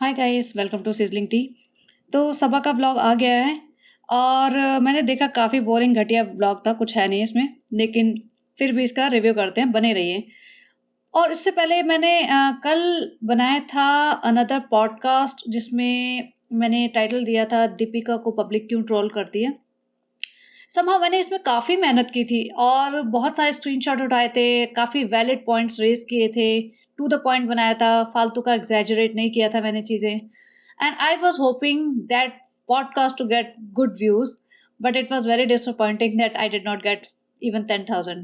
Hi guys, welcome to sizzling tea. तो सबा का vlog आ गया है और मैंने देखा काफ़ी बोरिंग घटिया व्लॉग था, कुछ है नहीं इसमें, लेकिन फिर भी इसका रिव्यू करते हैं, बने रहिए। और इससे पहले मैंने कल बनाया था अनदर पॉडकास्ट जिसमें मैंने टाइटल दिया था दीपिका को पब्लिक क्यों ट्रोल करती है। समहाउ मैंने इसमें काफ़ी मेहनत की थी और बहुत सारे स्क्रीनशॉट उठाए थे, काफ़ी वैलिड पॉइंट्स रेज़ किए थे, टू द पॉइंट बनाया था, फालतू का एक्ज़ैजरेट नहीं किया था मैंने चीज़ें। And I was hoping that podcast to get good views, but it was very disappointing that I did not get even 10,000.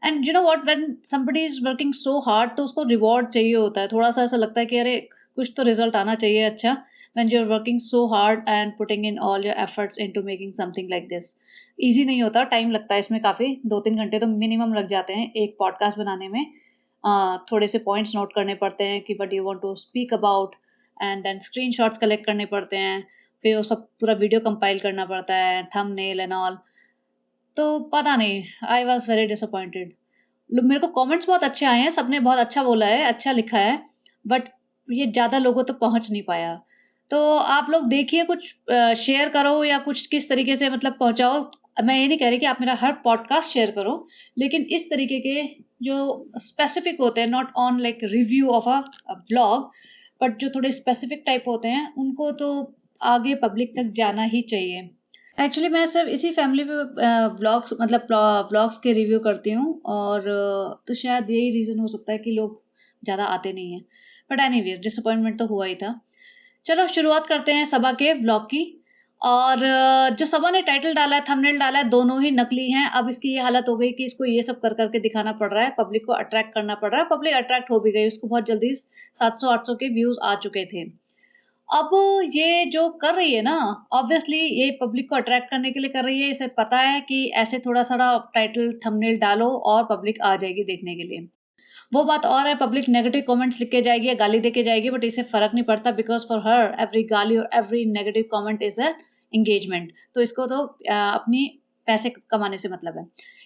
And you know what? When somebody is working so hard, तो उसको reward चाहिए होता है। थोड़ा-सा ऐसा लगता है कि अरे कुछ तो रिज़ल्ट आना चाहिए अच्छा। When you're working so hard and putting in all your efforts into making something like this. Easy नहीं होता, टाइम लगता है इसमें काफ़ी, 2-3 घंटे तो मिनिमम लग जाते हैं एक पॉडकास्ट बनाने में। थोड़े से पॉइंट्स नोट करने पड़ते हैं कि what you want to speak about and then screenshots collect करने पड़ते हैं। फिर वो सब पूरा वीडियो कंपाइल करना पड़ता है, थंबनेल एंड ऑल। तो पता नहीं, आई वाज़ वेरी डिसअपॉइंटेड। मेरे को कमेंट्स बहुत अच्छे आए हैं, सबने बहुत अच्छा बोला है, अच्छा लिखा है, बट ये ज़्यादा लोगों तक पहुँच नहीं पाया। तो आप लोग देखिए कुछ शेयर करो या कुछ किस तरीके से मतलब पहुँचाओ। मैं ये नहीं कह रही कि आप मेरा हर पॉडकास्ट शेयर करो, लेकिन इस तरीके के जो स्पेसिफिक होते हैं, not on like review of vlog, but जो थोड़े स्पेसिफिक टाइप होते हैं, उनको तो आगे पब्लिक तक जाना ही चाहिए। एक्चुअली मैं सिर्फ़ इसी फ़ैमिली पे व्लॉग्स मतलब व्लॉग्स के रिव्यू करती हूँ और तो शायद यही रीज़न हो सकता है कि लोग ज़्यादा आते नहीं हैं। बट एनीवेज़ डिसअपॉइंटमेंट तो हुआ ही था। चलो शुरुआत करते हैं सबा के व्लॉग की। और जो सबा ने टाइटल डाला है, थंबनेल डाला है, दोनों ही नकली हैं। अब इसकी ये हालत हो गई कि इसको ये सब कर के दिखाना पड़ रहा है, पब्लिक को अट्रैक्ट करना पड़ रहा है। पब्लिक अट्रैक्ट हो भी गई, उसको बहुत जल्दी 700-800 के व्यूज़ आ चुके थे। अब ये जो कर रही है ना, ऑब्वियसली ये पब्लिक को अट्रैक्ट करने के लिए कर रही है। इसे पता है कि ऐसे थोड़ा-सा टाइटल थंबनेल डालो और पब्लिक आ जाएगी देखने के लिए। वो बात और है, पब्लिक नेगेटिव कमेंट्स लिख के जाएगी या गाली दे के जाएगी, बट इसे फ़र्क नहीं पड़ता बिकॉज़ फॉर हर एवरी गाली और every negative comment is a engagement. तो इसको तो अपनी पैसे कमाने से मतलब है।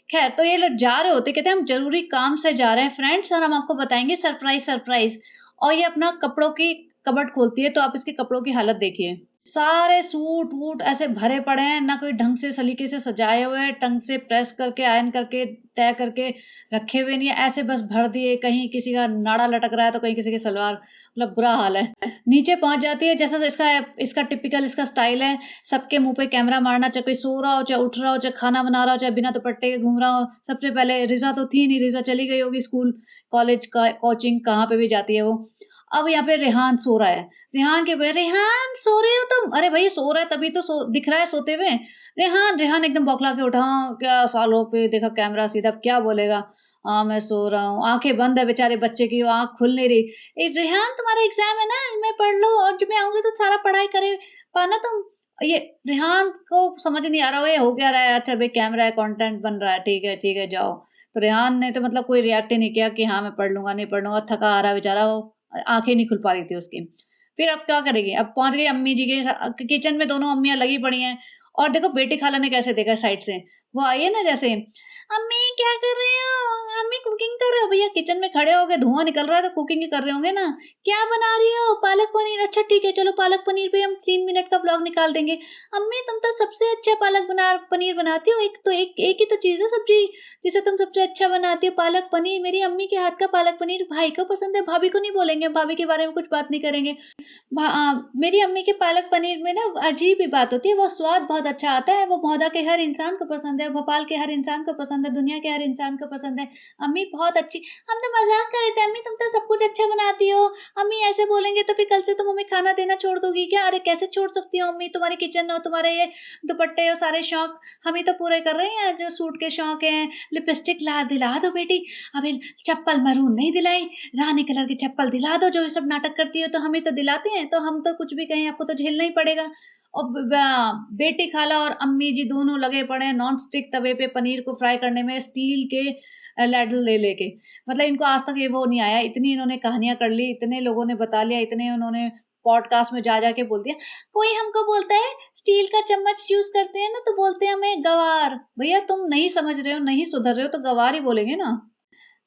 ख़ैर, तो ये लोग जा रहे होते, कहते हैं हम ज़रूरी काम से जा रहे हैं फ्रेंड्स और हम आपको बताएँगे सरप्राइज़ सरप्राइज़। और ये अपना कपड़ों की कबर्ड खोलती है, तो आप इसके कपड़ों की हालत देखिए। सारे सूट-वूट ऐसे भरे पड़े हैं, ना कोई ढंग से सलीके से सजाए हुए हैं, ढंग से प्रेस करके, आयरन करके, तह करके रखे हुए नहीं है, ऐसे बस भर दिए, कहीं किसी का नाड़ा लटक रहा है, तो कहीं किसी की सलवार, मतलब बुरा हाल है। नीचे पहुँच जाती है, जैसा इसका इसका टिपिकल इसका स्टाइल है, सबके मुँह पे कैमरा मारना, चाहे कोई सो रहा हो, चाहे उठ रहा हो, चाहे खाना बना रहा हो, चाहे बिना दुपट्टे के घूम रहा हो। सबसे पहले रिज़ा तो थी नहीं, रिज़ा चली गई होगी स्कूल, कॉलेज का कोचिंग कहाँ पे भी जाती है वो। अब यहाँ पे रेहान सो रहा है। रेहान के भई रेहान सो रहे हो तुम? अरे भई सो रहा है तभी तो दिख रहा है सोते हुए। रेहान रेहान एकदम बौखला के उठा, हाँ, क्या सालों पे देखा कैमरा सीधा, अब क्या बोलेगा? हाँ, मैं सो रहा हूँ। आँखें बंद है बेचारे बच्चे की, वो आँख खुल नहीं रही। रेहान तुम्हारा एग्ज़ाम है ना, मैं पढ़ लो और जब मैं आऊँगी तो सारा पढ़ाई करे पाना तुम। ये रेहान को समझ नहीं आ रहा हो ये हो क्या रहा है? अच्छा भई कैमरा है, कंटेंट बन रहा है, ठीक है, जाओ। तो रेहान ने तो मतलब कोई रिएक्ट ही नहीं किया कि हाँ, मैं पढ़ लूँगा, नहीं पढ़ लूँगा, थका आ रहा है बेचारा वो। आँखें नहीं खुल पा रही थी उसकी। फिर अब क्या करेगी? अब पहुँच गई अम्मी जी के किचन में, दोनों अम्मियाँ लगी पड़ी हैं और देखो बेटी खाला ने कैसे देखा साइड से। वो आई है ना जैसे, "अम्मी क्या कर रहे हो? अम्मी कुकिंग कर रहे हो?" भैया किचन में खड़े हो गए, धुआँ निकल रहा है तो कुकिंग ही कर रहे होंगे ना। "क्या बना रही हो?" "पालक पनीर।" "अच्छा ठीक है, चलो पालक पनीर पे हम 3 मिनट का व्लॉग निकाल देंगे।" "अम्मी तुम तो सबसे अच्छा पनीर बनाती हो। एक ही तो चीज़ है सब्ज़ी जिसे तुम सबसे अच्छा बनाती हो, पालक पनीर। मेरी अम्मी के हाथ का पालक पनीर भाई को पसंद है, भाभी को नहीं बोलेंगे, भाभी के बारे में कुछ बात नहीं करेंगे। मेरी अम्मी के पालक पनीर में ना अजीब ही बात होती है, वो स्वाद बहुत अच्छा आता है, वो मौदा के हर इंसान को पसंद है, भोपाल के हर इंसान को पसंद है, दुनिया के हर इंसान को पसंद है। अम्मी बहुत अच्छी। हम तो मज़ाक कर रहे थे, अम्मी तुम तो सब कुछ अच्छा बनाती हो। अम्मी ऐसे बोलेंगे तो फिर कल से तुम हमें खाना देना छोड़ दोगी क्या? अरे कैसे छोड़ सकती हो अम्मी, तुम्हारी किचन और तुम्हारे ये दुपट्टे और सारे शौक हम ही तो पूरे कर रहे हैं, जो सूट के शौक हैं। लिपस्टिक ला दिला दो बेटी, अभी चप्पल मैरून नहीं दिलाई, रानी कलर की चप्पल दिला दो, जो ये सब नाटक करती हो तो हम ही तो दिलाते हैं, तो हम तो कुछ भी कहें आपको तो झेलना ही पड़ेगा। और बेटी खाला और अम्मी जी दोनों लगे पड़े हैं नॉन स्टिक तवे पे पनीर को फ्राई करने में, स्टील के लैडल ले लेके। मतलब इनको आज तक ये वो नहीं आया, इतनी इन्होंने कहानियां कर ली, इतने लोगों ने बता लिया, इतने उन्होंने पॉडकास्ट में जा के बोल दिया। कोई हमको बोलता है स्टील का चम्मच यूज करते हैं ना तो बोलते हैं हमें गवार। भैया तुम नहीं समझ रहे हो, नहीं सुधर रहे हो तो गवार ही बोलेंगे ना।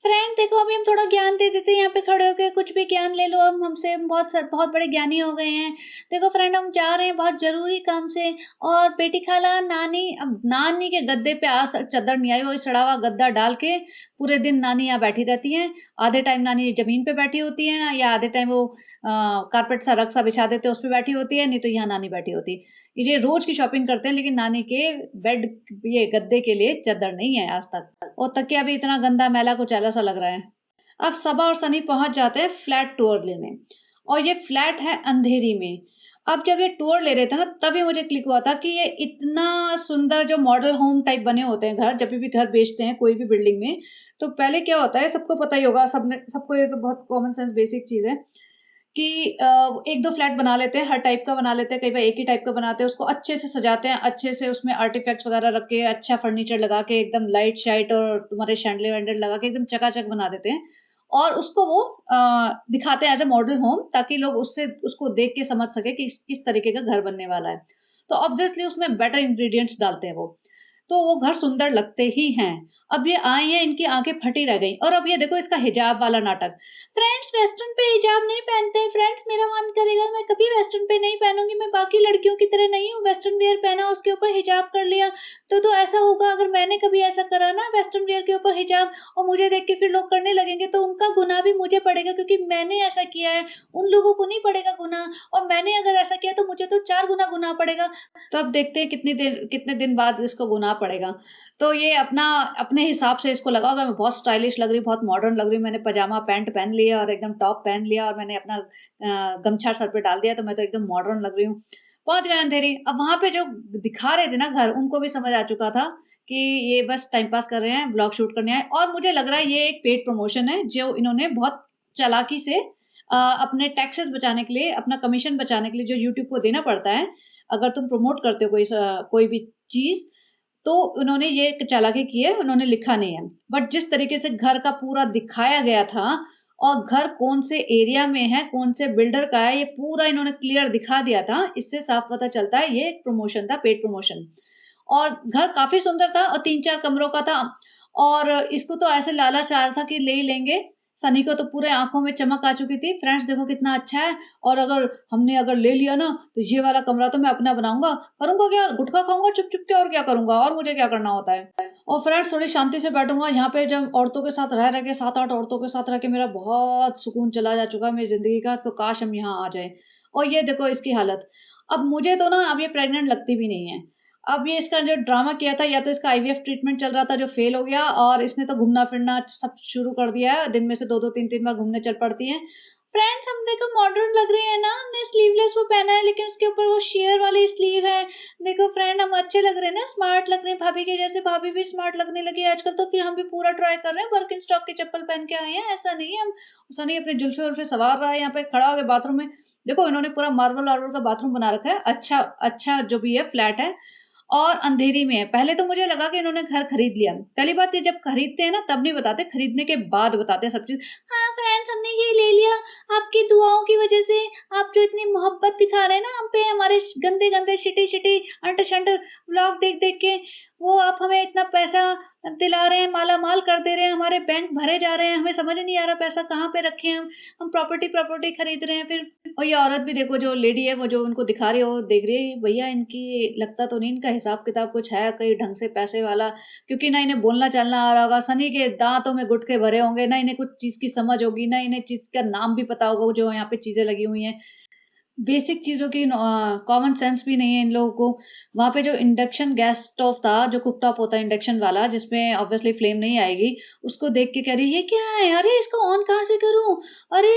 फ्रेंड देखो अभी हम थोड़ा ज्ञान दे देते हैं यहाँ पे खड़े होके, कुछ भी ज्ञान ले लो, हम हमसे हम बहुत बड़े ज्ञानी हो गए हैं। देखो फ्रेंड हम जा रहे हैं बहुत ज़रूरी काम से और बेटी खाला नानी, अब नानी के गद्दे पे आज तक चद्दर नहीं आई, वही सड़ा हुआ गद्दा डाल के पूरे दिन नानी यहाँ बैठी रहती हैं। आधे टाइम नानी ज़मीन पे बैठी होती हैं या आधे टाइम वो कारपेट सा रग सा बिछा देते हैं, उस पे बैठी होती है, नहीं तो यहाँ नानी बैठी होती है। ये रोज़ की शॉपिंग करते हैं लेकिन नानी के बेड ये गद्दे के लिए चद्दर नहीं है आज तक, और तकिया भी इतना गंदा मैला कुछ ऐसा सा लग रहा है। अब सबा और सनी पहुंच जाते हैं फ्लैट टूर लेने, और ये फ्लैट है अंधेरी में। अब जब ये टूर ले रहे थे ना तभी मुझे क्लिक हुआ था कि ये इतना सुंदर जो मॉडल होम टाइप बने होते हैं घर, जब भी घर बेचते हैं कोई भी बिल्डिंग में, तो पहले क्या होता है सबको पता ही होगा, सबको ये तो बहुत कॉमन सेंस बेसिक चीज है कि 1-2 फ्लैट बना लेते हैं, हर टाइप का बना लेते हैं, कई बार एक ही टाइप का बनाते हैं, उसको अच्छे से सजाते हैं, अच्छे से उसमें आर्टिफैक्ट्स वगैरह रख के, अच्छा फर्नीचर लगा के, एकदम लाइट शाइट और तुम्हारे शैंडलियर-वैंडलियर लगा के एकदम चकाचक बना देते हैं। और उसको वो दिखाते हैं एज़ अ मॉडल होम, ताकि लोग उससे उसको देख के समझ सकें कि किस तरीके का घर बनने वाला है। तो ऑब्वियसली उसमें बेटर इंग्रीडिएंट्स डालते हैं वो। तो वो घर सुंदर लगते ही हैं। अब ये आई हैं, इनकी आँखें फटी रह गईं, और अब ये देखो इसका हिजाब वाला नाटक। फ्रेंड्स वेस्टर्न पे हिजाब नहीं पहनते हैं फ्रेंड्स, मेरा मन करेगा मैं कभी वेस्टर्न पे नहीं पहनूंगी, मैं बाकी लड़कियों की तरह नहीं हूँ, वेस्टर्न वियर पहना उसके ऊपर हिजाब कर लिया तो ऐसा होगा अगर मैंने कभी ऐसा करा ना वेस्टर्न वियर के ऊपर हिजाब, और मुझे देख के फिर लोग करने लगेंगे तो उनका गुनाह भी मुझे पड़ेगा क्योंकि मैंने ऐसा किया है, उन लोगों को नहीं पड़ेगा गुनाह, और मैंने अगर ऐसा किया तो मुझे तो 4 गुना गुनाह पड़ेगा। तो अब देखते हैं कितने दिन बाद इसको गुनाह पड़ेगा। तो ये अपने हिसाब से इसको लगा होगा मैं बहुत स्टाइलिश लग रही हूँ, बहुत मॉडर्न लग रही हूँ, मैंने पजामा पैंट पहन लिया और एकदम टॉप पहन लिया और मैंने अपना गमछा सर पे डाल दिया तो मैं तो एकदम मॉडर्न लग रही हूँ। पहुँच गए अंधेरी। अब वहाँ पे जो दिखा रहे थे ना घर, उनको भी समझ आ चुका था कि ये बस टाइम पास कर रहे हैं, ब्लॉग शूट करने आए, और मुझे लग रहा है ये एक पेड प्रमोशन है जो इन्होंने बहुत चालाकी से अपने टैक्सेस बचाने के लिए, अपना कमीशन बचाने के लिए जो यूट्यूब को देना पड़ता है, अगर तुम प्रमोट करते हो कोई भी चीज़, तो उन्होंने ये एक चालाकी की है, उन्होंने लिखा नहीं है। बट जिस तरीके से घर का पूरा दिखाया गया था और घर कौन से एरिया में है, कौन से बिल्डर का है, ये पूरा इन्होंने क्लियर दिखा दिया था। इससे साफ पता चलता है ये एक प्रमोशन था, पेड प्रमोशन। और घर काफ़ी सुंदर था और 3-4 कमरों का था, और इसको तो ऐसे लालच आ रहा था कि ले ही लेंगे। सनी को तो पूरे आँखों में चमक आ चुकी थी, फ्रेंड्स देखो कितना अच्छा है, और अगर ले लिया ना तो ये वाला कमरा तो मैं अपना बनाऊँगा। करूँगा क्या? गुटखा खाऊँगा चुप-चुप के, और क्या करूँगा? और मुझे क्या करना होता है? और फ्रेंड्स थोड़ी शांति से बैठूँगा यहाँ पे, जब औरतों के साथ रह के 7-8 औरतों के साथ रह के मेरा बहुत सुकून चला जा चुका है मेरी ज़िंदगी का, तो काश हम यहाँ आ जाएँ। और ये देखो इसकी हालत। अब मुझे तो ना अब ये प्रेग्नेंट लगती भी नहीं है। अब ये इसका जो ड्रामा किया था, या तो इसका आईवीएफ ट्रीटमेंट चल रहा था जो फेल हो गया, और इसने तो घूमना-फिरना सब शुरू कर दिया है। दिन में से 2-2 3-3 बार घूमने चल पड़ती हैं। फ्रेंड्स हम देखो मॉडर्न लग रहे हैं ना, हमने स्लीवलेस वो पहना है लेकिन उसके ऊपर वो शेयर वाली स्लीव है। देखो फ्रेंड हम अच्छे लग रहे हैं ना, स्मार्ट लग रहे हैं भाभी के जैसे, भाभी भी स्मार्ट लगने लगी है आजकल, तो फिर हम भी पूरा ट्राई कर रहे हैं, बर्किनस्टॉक की चप्पल पहन के आए हैं, ऐसा नहीं है हम। सनी अपने जुल्फे-वुल्फे संवार रहा है यहाँ पे खड़ा हो के बाथरूम में। देखो इन्होंने पूरा मार्बल-वार्बल का बाथरूम बना रखा है, अच्छा अच्छा जो भी है फ्लैट है, और अंधेरी में है। पहले तो मुझे लगा कि इन्होंने घर खरीद लिया। पहली बात ये जब खरीदते हैं ना तब नहीं बताते, खरीदने के बाद बताते हैं सब चीज़। हाँ, फ्रेंड्स हमने ये ले लिया आपकी दुआओं की वज़ह से। आप जो इतनी मोहब्बत दिखा रहे हैं ना हम पे, हमारे गंदे-गंदे, शिटी-शिटी, अंटर-शंटर व्लॉग देख-देख के, वो आप हमें इतना पैसा दिला रहे हैं, माला-माल कर दे रहे हैं, हमारे बैंक भरे जा रहे हैं, हमें समझ नहीं आ रहा पैसा कहाँ पे रखें हम। हम प्रॉपर्टी खरीद रहे हैं फिर। और ये औरत भी देखो, जो लेडी है वो जो उनको दिखा रही है, वो देख रही है भैया इनकी लगता तो नहीं इनका हिसाब-किताब कुछ है कहीं ढंग से पैसे वाला, क्योंकि ना इन्हें बोलना-चालना आ रहा होगा, सनी के दाँतों में गुटके भरे होंगे, ना इन्हें कुछ चीज़ की समझ होगी, ना इन्हें चीज़ का नाम भी पता होगा जो यहाँ पे चीज़ें लगी हुई हैं। बेसिक चीज़ों की कॉमन सेंस भी नहीं है इन लोगों को। वहाँ पे जो इंडक्शन गैस स्टोव था, जो कुकटॉप होता है इंडक्शन वाला, जिसमें ऑब्वियसली फ्लेम नहीं आएगी, उसको देख के कह रही है, "ये क्या है? अरे! इसको ऑन कहाँ से करूँ? अरे!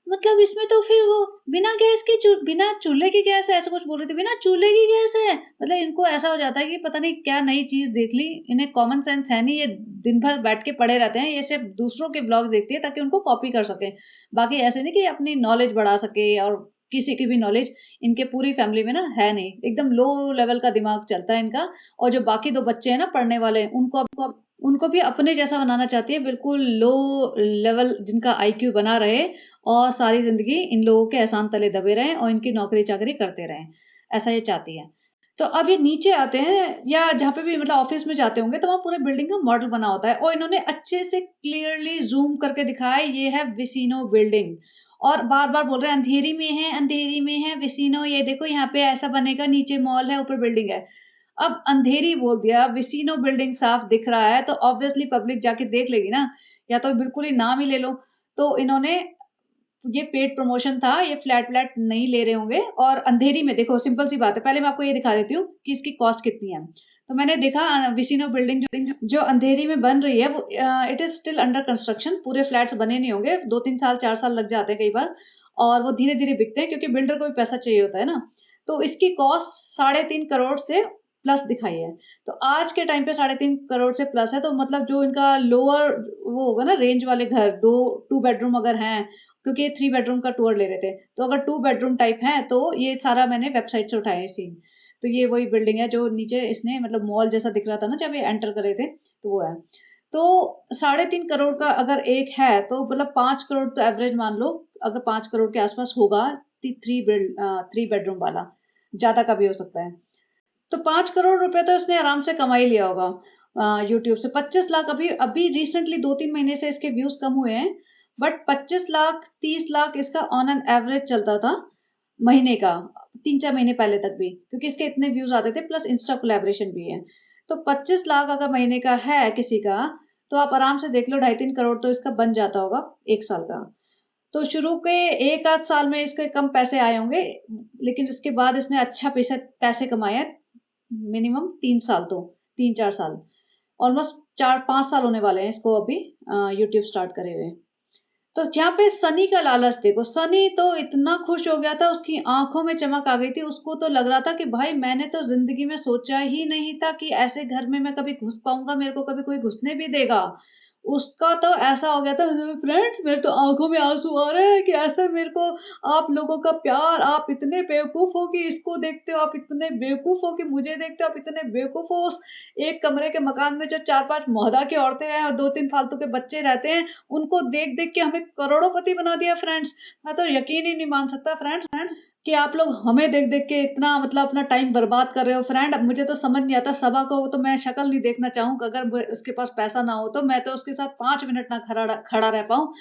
मतलब इसमें तो फिर वो बिना चूल्हे की गैस है", ऐसा कुछ बोल रही थी, "बिना चूल्हे की गैस है।" मतलब इनको ऐसा हो जाता है कि पता नहीं क्या नई चीज़ देख ली, इन्हें कॉमन सेंस है नहीं, ये दिन भर बैठ के पड़े रहते हैं, ये सिर्फ़ दूसरों के व्लॉग्स देखती है ताकि उनको कॉपी कर सकें। बाकी ऐसे नहीं कि अपनी नॉलेज बढ़ा सके, और किसी की भी नॉलेज इनके पूरी फैमिली में ना है नहीं, एकदम लो लेवल का दिमाग चलता है इनका। और जो बाकी 2 बच्चे हैं ना पढ़ने वाले, उनको भी अपने जैसा बनाना चाहती है, बिल्कुल लो लेवल जिनका आईक्यू बना रहे, और सारी ज़िंदगी इन लोगों के एहसान तले दबे रहें और इनकी नौकरी-चाकरी करते रहें, ऐसा ये चाहती है। तो अब ये नीचे आते हैं या जहाँ पे भी मतलब ऑफिस में जाते होंगे तो वहाँ पूरे बिल्डिंग का मॉडल बना होता है और इन्होंने अच्छे से क्लियरली ज़ूम करके दिखाया है ये है विसिनो बिल्डिंग और बार-बार बोल रहे हैं अंधेरी में है विसिनो ये देखो यहाँ पे ऐसा बनेगा नीचे मॉल है ऊपर बिल्डिंग है। अब अंधेरी बोल दिया, विसिनो बिल्डिंग साफ दिख रहा है तो ऑब्वियसली पब्लिक जाके देख लेगी ना, या तो बिल्कुल ही नाम ही ले लो। तो इन्होंने ये पेड प्रमोशन था, ये फ्लैट-व्लैट नहीं ले रहे होंगे और अंधेरी में देखो सिंपल सी बात है, पहले मैं आपको ये दिखा देती हूँ कि इसकी कॉस्ट कितनी है। तो मैंने देखा विसिनो बिल्डिंग जो अंधेरी में बन रही है वो it is still under construction पूरे फ्लैट्स बने नहीं होंगे, 2-3 साल 4 साल लग जाते हैं कई बार और वो धीरे-धीरे बिकते हैं क्योंकि बिल्डर को भी पैसा चाहिए होता है ना। तो इसकी कॉस्ट 3.5 करोड़ से प्लस दिखाई है। तो आज के टाइम पे 3.5 करोड़ से प्लस है तो मतलब जो इनका लोअर वो होगा ना रेंज वाले घर 2 बेडरूम अगर हैं क्योंकि ये 3 बेडरूम का टूर ले रहे थे। तो अगर 2 बेडरूम टाइप है तो ये सारा मैंने वेबसाइट से उठाया है सीन। तो ये वही बिल्डिंग है जो नीचे इसने मतलब मॉल जैसा दिख रहा था ना जब ये एंटर कर रहे थे, तो वो है। तो 3.5 करोड़ का अगर एक है तो मतलब 5 करोड़ तो एवरेज मान लो, अगर 5 करोड़ के आस-पास होगा 3 बेडरूम वाला, ज़्यादा का भी हो सकता है। तो 5 करोड़ रुपए तो इसने आराम से कमा ही लिया होगा यूट्यूब से। 25 लाख अभी अभी रिसेंटली 2-3 महीने से इसके व्यूज़ कम हुए हैं, बट 25 लाख, 30 लाख इसका ऑन एन एवरेज चलता था महीने का, 3-4 महीने पहले तक भी, क्योंकि इसके इतने व्यूज़ आते थे प्लस इंस्टा कोलैबोरेशन भी है। तो 25 लाख अगर महीने का है किसी का, तो आप आराम से देख लो 2.5-3 करोड़ तो इसका बन जाता होगा 1 साल का। तो शुरू के 1 आध साल में इसके कम पैसे आए होंगे, लेकिन इसके बाद इसने अच्छा पैसे पैसे कमाए हैं मिनिमम 3 साल तो, 3-4 साल। ऑलमोस्ट 4-5 साल होने वाले हैं इसको अभी यूट्यूब स्टार्ट करे हुए। तो यहाँ पे सनी का लालच देखो, सनी तो इतना खुश हो गया था, उसकी आँखों में चमक आ गई थी, उसको तो लग रहा था कि भाई मैंने तो ज़िंदगी में सोचा ही नहीं था कि ऐसे घर में मैं कभी घुस पाऊँगा, मेरे को कभी कोई घुसने भी देगा। उसका तो ऐसा हो गया था फ्रेंड्स मेरे तो आँखों में आँसू आ रहे हैं कि ऐसा मेरे को आप लोगों का प्यार, आप इतने बेवकूफ़ हो कि इसको देखते हो, आप इतने बेवकूफ़ हो कि मुझे देखते हो, आप इतने बेवकूफ़ हो उस एक कमरे के मकान में जो 4-5 मोहल्ला की औरतें हैं और 2-3 फालतू के बच्चे रहते हैं, उनको देख-देख के हमें करोड़पति बना दिया फ्रेंड्स। मैं तो यकीन ही नहीं मान सकता फ्रेंड्स कि आप लोग हमें देख-देख के इतना मतलब अपना टाइम बर्बाद कर रहे हो फ्रेंड। अब मुझे तो समझ नहीं आता सबा को तो मैं शक्ल नहीं देखना चाहूँ अगर उसके पास पैसा ना हो तो मैं तो उसके साथ 5 मिनट ना खड़ा खड़ा रह पाऊँ।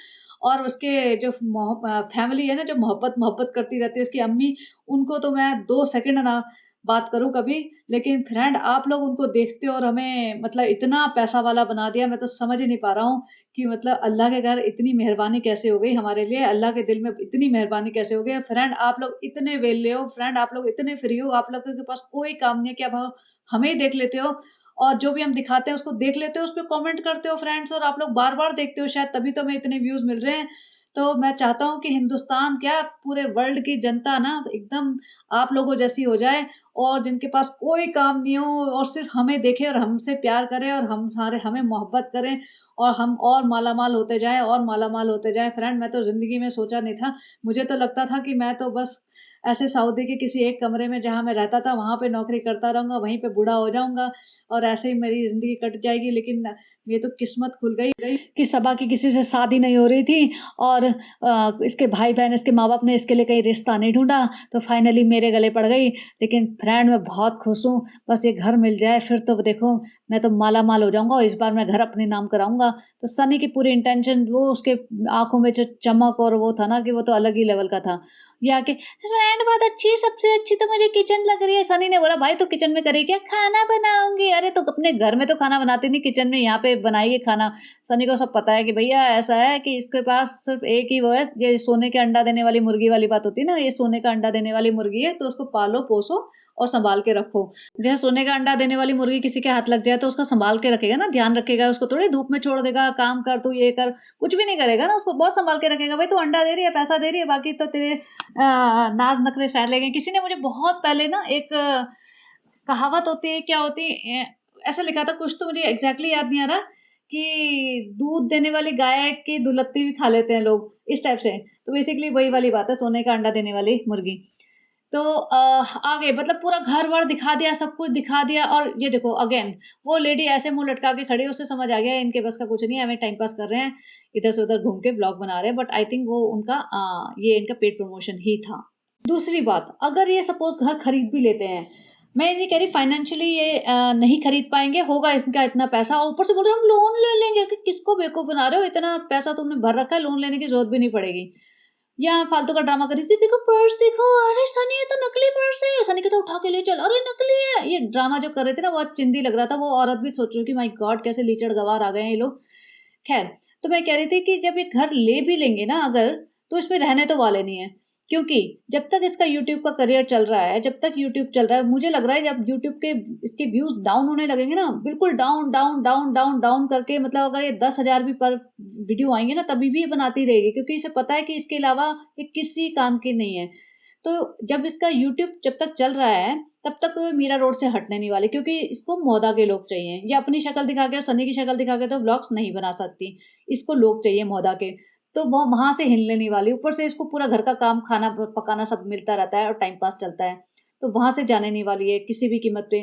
और उसके जो फैमिली है ना जो मोहब्बत करती रहती है उसकी अम्मी, उनको तो मैं 2 सेकंड ना बात करूँ कभी। लेकिन फ्रेंड आप लोग उनको देखते हो और हमें मतलब इतना पैसा वाला बना दिया, मैं तो समझ ही नहीं पा रहा हूँ कि मतलब अल्लाह के घर इतनी मेहरबानी कैसे हो गई हमारे लिए, अल्लाह के दिल में इतनी मेहरबानी कैसे हो गई। फ्रेंड आप लोग इतने वेले हो, फ्रेंड आप लोग इतने फ्री हो, आप लोगों के पास कोई काम नहीं है कि आप हमें ही देख लेते हो और जो भी हम दिखाते हैं उसको देख लेते हो, उस पे कमेंट करते हो फ्रेंड्स और आप लोग बार-बार देखते हो शायद तभी तो हमें इतने व्यूज़ मिल रहे हैं। तो मैं चाहता हूँ कि हिंदुस्तान क्या पूरे वर्ल्ड की जनता ना एकदम आप लोगों जैसी हो जाए और जिनके पास कोई काम नहीं हो और सिर्फ़ हमें देखे और हमसे प्यार करे और हमें मोहब्बत करें और हम और मालामाल होते जाएँ और मालामाल होते जाएँ। फ्रेंड मैं तो ज़िंदगी में सोचा नहीं था। मुझे तो लगता था कि मैं तो बस ऐसे सऊदी के किसी एक कमरे में जहाँ मैं रहता था वहाँ पे नौकरी करता रहूँगा, वहीं पे बूढ़ा हो जाऊँगा और ऐसे ही मेरी ज़िंदगी कट जाएगी। लेकिन ये तो किस्मत खुल गई कि सबा की किसी से शादी नहीं हो रही थी और इसके भाई-बहन, इसके माँ-बाप ने इसके लिए कहीं रिश्ता नहीं ढूँढा, तो फाइनली मेरे गले पड़ गई। लेकिन फ्रेंड मैं बहुत खुश हूँ, बस ये घर मिल जाए फिर तो देखो मैं तो माला-माल हो जाऊँगा और इस बार मैं घर अपने नाम कराऊँगा। तो सनी की पूरी इंटेंशन वो उसके आँखों में जो चमक और वो था ना कि वो तो अलग ही लेवल का था। ये आके फ्रेंड बहुत अच्छी है, सबसे अच्छी तो मुझे किचन लग रही है। सनी ने बोला भाई तू किचन में करी क्या? खाना बनाऊँगी। अरे तो अपने घर में तो खाना बनाती नहीं, किचन में यहाँ पे बनाएगी खाना। सनी को सब पता है कि भैया ऐसा है कि इसके पास सिर्फ़ एक ही वो है, ये सोने के अंडा देने वाली मुर्गी वाली बात होती है ना, ये सोने का अंडा देने वाली मुर्गी है, तो उसको पालो-पोसो और सँभाल के रखो। जैसे सोने का अंडा देने वाली मुर्गी किसी के हाथ लग जाए तो उसका सँभाल के रखेगा ना, ध्यान रखेगा, उसको थोड़ी धूप में छोड़ देगा, काम कर तू ये कर, कुछ भी नहीं करेगा ना, उसको बहुत सँभाल के रखेगा। भाई तू अंडा दे रही है, पैसा दे रही है, बाकी तो तेरे नाज़ नखरे सह लेंगे। किसी ने मुझे बहुत पहले ना एक कहावत होती है, क्या होती है ऐसा लिखा था कुछ तो मुझे एग्ज़ैक्टली याद नहीं आ रहा कि दूध देने वाली गाय की दुलत्ती भी खा लेते हैं लोग, इस टाइप से। तो बेसिकली वही वाली बात है, सोने का अंडा देने वाली मुर्गी। तो आगे मतलब पूरा घर-वर दिखा दिया, सब कुछ दिखा दिया और ये देखो अगेन वो लेडी ऐसे मुँह लटका के खड़ी है, उससे समझ आ गया इनके बस का कुछ नहीं है, हमें टाइम पास कर रहे हैं, इधर से उधर घूम के व्लॉग बना रहे हैं। बट आई थिंक वो उनका ये इनका पेड प्रमोशन ही था। दूसरी बात, अगर ये सपोज़ घर खरीद भी लेते हैं, मैं ये नहीं कह रही फाइनेंशियली ये नहीं खरीद पाएँगे, होगा इनका इतना पैसा और ऊपर से बोल रहे हैं हम लोन ले लेंगे कि किसको बेवकूफ़ बना रहे हो? इतना पैसा तुमने भर रखा है, लोन लेने की ज़रूरत भी नहीं पड़ेगी। या फालतू का ड्रामा कर रही थी, देखो पर्स देखो, अरे सनी ये तो नकली पर्स है, सनी कहता उठा के ले चल, अरे नकली है। ये ड्रामा जो कर रहे थे ना बहुत चिंदी लग रहा था, वो औरत भी सोच रही कि माय गॉड कैसे लीचड़ गँवार आ गए हैं ये लोग। खैर, तो मैं कह रही थी कि जब ये घर ले भी लेंगे ना अगर, तो इसमें रहने तो वाले नहीं हैं। क्योंकि जब तक इसका यूट्यूब का करियर चल रहा है, जब तक यूट्यूब चल रहा है, मुझे लग रहा है जब यूट्यूब के इसके व्यूज़ डाउन होने लगेंगे ना, बिल्कुल down, down, down, down, down करके मतलब अगर ये 10,000 भी पर वीडियो आएँगे ना, तभी भी ये बनाती रहेगी क्योंकि इसे पता है कि इसके अलावा ये किसी काम की नहीं है। तो जब इसका यूट्यूब जब तक चल रहा है, तब तक मीरा रोड से हटने नहीं वाली क्योंकि इसको मौदा के लोग चाहिए। ये अपनी शक्ल दिखा के और सनी की शक्ल दिखा के तो व्लॉग्स नहीं बना सकती। इसको लोग चाहिए मौदा के। तो वो वहाँ से हिलने नहीं वाली। ऊपर से इसको पूरा घर का काम, खाना प पकाना सब मिलता रहता है और टाइम पास चलता है। तो वहाँ से जाने नहीं वाली है किसी भी कीमत पे।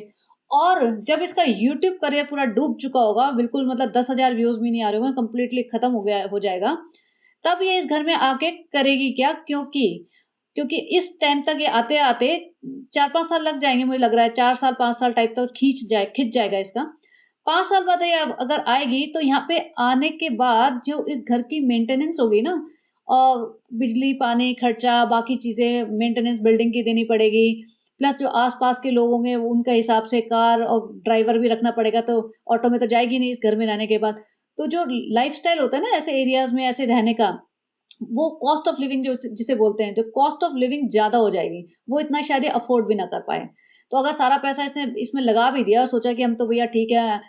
और जब इसका यूट्यूब करियर पूरा डूब चुका होगा, बिल्कुल मतलब 10,000 व्यूज़ भी नहीं आ रहे होंगे, कंप्लीटली खत्म हो जाएगा, तब ये इस घर में आके करेगी क्या? क्योंकि इस टाइम तक ये आते-आते 4-5 साल लग जाएँगे मुझे लग रहा है 4 साल 5 साल टाइप तक खिंच जाएगा इसका। 5 साल बाद ये अब अगर आएगी तो यहाँ पे आने के बाद जो इस घर की मेंटेनेंस होगी ना और बिजली, पानी, खर्चा, बाकी चीज़ें मेंटेनेंस बिल्डिंग की देनी पड़ेगी। प्लस जो आस-पास के लोग होंगे वो उनका हिसाब से कार और ड्राइवर भी रखना पड़ेगा तो ऑटो में तो जाएगी नहीं इस घर में रहने के बाद। तो जो लाइफ़स्टाइल होता है ना ऐसे एरियाज़ में ऐसे रहने का वो कॉस्ट ऑफ लिविंग जो जिसे बोलते हैं, जो कॉस्ट ऑफ लिविंग ज़्यादा हो जाएगी, वो इतना शायद ये अफ़ोर्ड भी ना कर पाएँ। तो अगर सारा पैसा इसने इसमें लगा भी दिया और सोचा कि हम तो भैया ठीक है,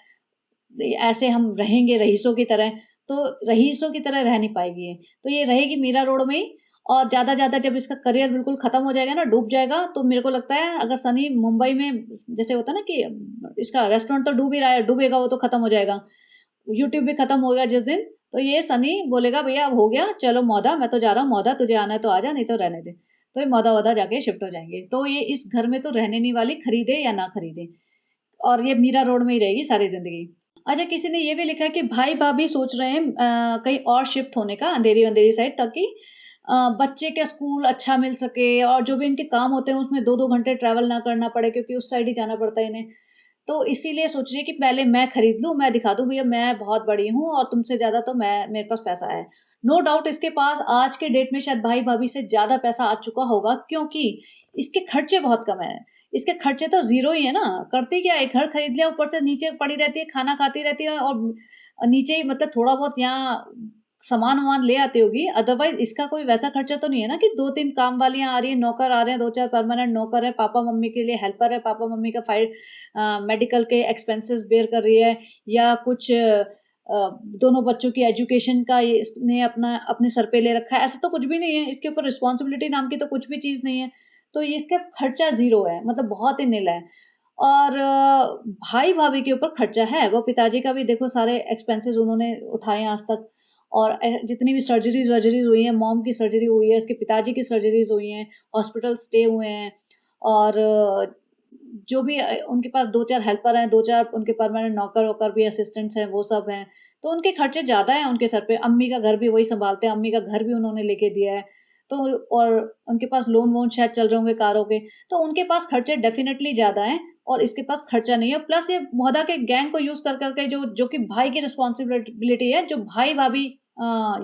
ऐसे हम रहेंगे रईसों की तरह, तो रईसों की तरह रह नहीं पाएगी ये। तो ये रहेगी मीरा रोड में ही और ज़्यादा-ज़्यादा जब इसका करियर बिल्कुल खत्म हो जाएगा ना, डूब जाएगा, तो मेरे को लगता है अगर सनी मुंबई में जैसे होता है ना कि इसका रेस्टोरेंट तो डूब ही रहा है, डूबेगा वो तो खत्म हो जाएगा। यूट्यूब भी खत्म होगा जिस दिन, तो ये सनी बोलेगा भैया अब हो गया, चलो मौदा मैं तो जा रहा हूँ मौदा तुझे आना है तो आ जा नहीं तो रहने दे। तो ये मौदा-वौदा जाके शिफ्ट हो जाएँगे। तो ये इस घर में तो रहने नहीं वाली, खरीदे या ना खरीदे और ये मीरा रोड में ही रहेगी सारी ज़िंदगी। अच्छा किसी ने ये भी लिखा है कि भाई-भाभी सोच रहे हैं कहीं और शिफ्ट होने का अंधेरी-वंधेरी साइड ताकि बच्चे का स्कूल अच्छा मिल सके और जो भी इनके काम होते हैं उसमें 2-2 घंटे ट्रैवल ना करना पड़े क्योंकि उस साइड ही जाना पड़ता है इन्हें। तो इसीलिए सोच रही है कि पहले मैं खरीद लूँ, मैं दिखा दूँ भैया मैं बहुत बड़ी हूँ और तुमसे ज़्यादा तो मैं मेरे पास पैसा है। नो डाउट इसके पास आज के डेट में शायद भाई-भाभी से ज़्यादा पैसा आ चुका होगा क्योंकि इसके खर्चे बहुत कम हैं। इसके खर्चे तो ज़ीरो ही है ना, करती क्या है घर खरीद लिया ऊपर से नीचे पड़ी रहती है, खाना खाती रहती है और नीचे ही मतलब थोड़ा बहुत यहाँ सामान-वामान ले आती होगी, अदरवाइज़ इसका कोई वैसा खर्चा तो नहीं है ना कि 2-3 काम वालियाँ आ रही हैं, नौकर आ रहे हैं, 2-4 परमानेंट नौकर है, पापा-मम्मी के लिए हेल्पर है, पापा-मम्मी का मेडिकल के एक्सपेंसेस बेयर कर रही है या कुछ दोनों बच्चों की एजुकेशन का ये इसने अपने सर पे ले रखा है, ऐसा तो कुछ भी नहीं है, इसके ऊपर रिस्पॉन्सिबिलिटी नाम की तो कुछ भी चीज़ नहीं है। तो ये इसका खर्चा ज़ीरो है, मतलब बहुत ही निल है। और भाई-भाभी के ऊपर खर्चा है, वो पिताजी का भी देखो सारे एक्सपेंसेस उन्होंने उठाए हैं आज तक और जितनी भी सर्जरीज़-वर्जरीज़ हुई हैं, मॉम की सर्जरी हुई है, इसके पिताजी की सर्जरीज़ हुई हैं, हॉस्पिटल स्टे हुए हैं और जो भी उनके पास 2-4 हेल्पर हैं, 2-4 उनके परमानेंट नौकर-वोकर भी असिस्टेंट्स हैं, वो सब हैं। तो उनके खर्चे ज़्यादा हैं उनके सर पे। अम्मी का घर भी वही सँभालते हैं, अम्मी का घर भी उन्होंने लेके दिया है। तो और उनके पास लोन-वोन शायद चल रहे होंगे कारों के, तो उनके पास खर्चे डेफ़िनेटली ज़्यादा हैं और इसके पास खर्चा नहीं है। प्लस ये मोहदा के गैंग को यूज़ कर के जो कि भाई की रिस्पॉन्सिबिलिटी है, जो भाई-भाभी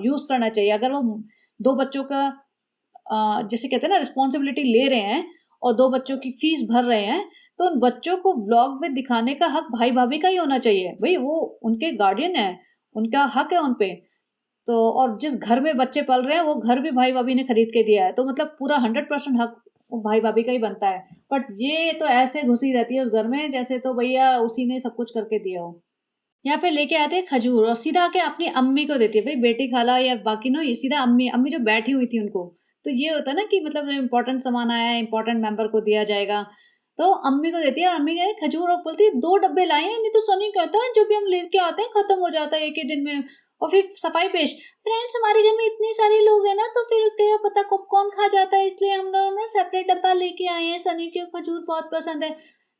यूज़ करना चाहिए। अगर वो 2 बच्चों का जिसे कहते हैं ना रिस्पॉन्सिबिलिटी ले रहे हैं और 2 बच्चों की फीस भर रहे हैं, तो उन बच्चों को व्लॉग में दिखाने का हक भाई-भाभी का ही होना चाहिए। भई वो उनके गार्डियन हैं, उनका हक है उन पे। तो और जिस घर में बच्चे पल रहे हैं, वो घर भी भाई-भाभी ने खरीद के दिया है। तो मतलब पूरा 100% हक भाई-भाभी का ही बनता है। बट ये तो ऐसे घुसी रहती है उस घर में जैसे तो भैया उसी ने सब कुछ करके दिया हो। यहाँ पे लेके आते हैं खजूर और सीधा आके अपनी अम्मी को देती है। भई बेटी खाला या बाकी नो ये सीधा अम्मी अम्मी जो बैठी हुई थी उनको। तो ये होता है ना कि मतलब इम्पोर्टेंट सामान आया है, इम्पोर्टेंट मेंबर को दिया जाएगा। तो अम्मी को देती है और अम्मी कह रही खजूर और बोलती है 2 डब्बे लाए हैं, नहीं तो सनी कहता है जो भी हम लेके आते हैं खत्म हो जाता है एक ही दिन में। और फिर सफाई पेश, फ्रेंड्स हमारे घर में इतने सारे लोग हैं ना तो फिर क्या पता कब कौन खा जाता है इसलिए हम लोग ना सेपरेट डब्बा लेके आए हैं, सनी को खजूर बहुत पसंद है।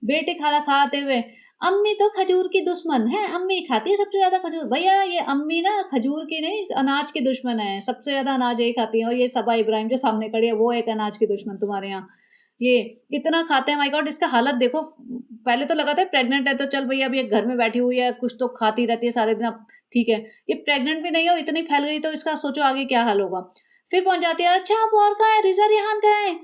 बेटे खाना खाते हुए अम्मी तो खजूर की दुश्मन है, अम्मी खाती है सबसे ज़्यादा खजूर। भैया ये अम्मी ना खजूर की नहीं अनाज की दुश्मन है, सबसे ज़्यादा अनाज यही खाती है और ये सबा इब्राहिम जो सामने खड़ी है वो एक अनाज की दुश्मन तुम्हारे यहाँ। ये इतना खाते हैं, माय गॉड! इसका हालत देखो। पहले तो लगा था प्रेग्नेंट है तो चल भई अब ये घर में बैठी हुई है, कुछ तो खाती रहती है सारे दिन, अब ठीक है। ये प्रेग्नेंट भी नहीं है और इतनी फैल गई तो इसका सोचो आगे क्या हाल होगा। फिर पहुँच जाती है, अच्छा आप और कहाँ है? रिज़ा रेहान कहाँ है?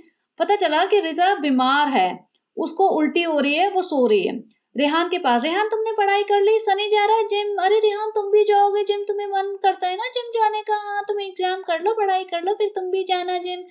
पता चला कि रिज़ा बीमार है, उसको उल्टी हो रही है, वो सो रही है। रेहान के पास, रेहान तुमने पढ़ाई कर ली? सनी जा रहा है जिम। अरे रेहान तुम भी जाओगे जिम? तुम्हें मन करता है ना जिम जाने का? हाँ, तुम एग्ज़ाम कर लो, पढ़ाई कर लो, फिर तुम भी जाना जिम।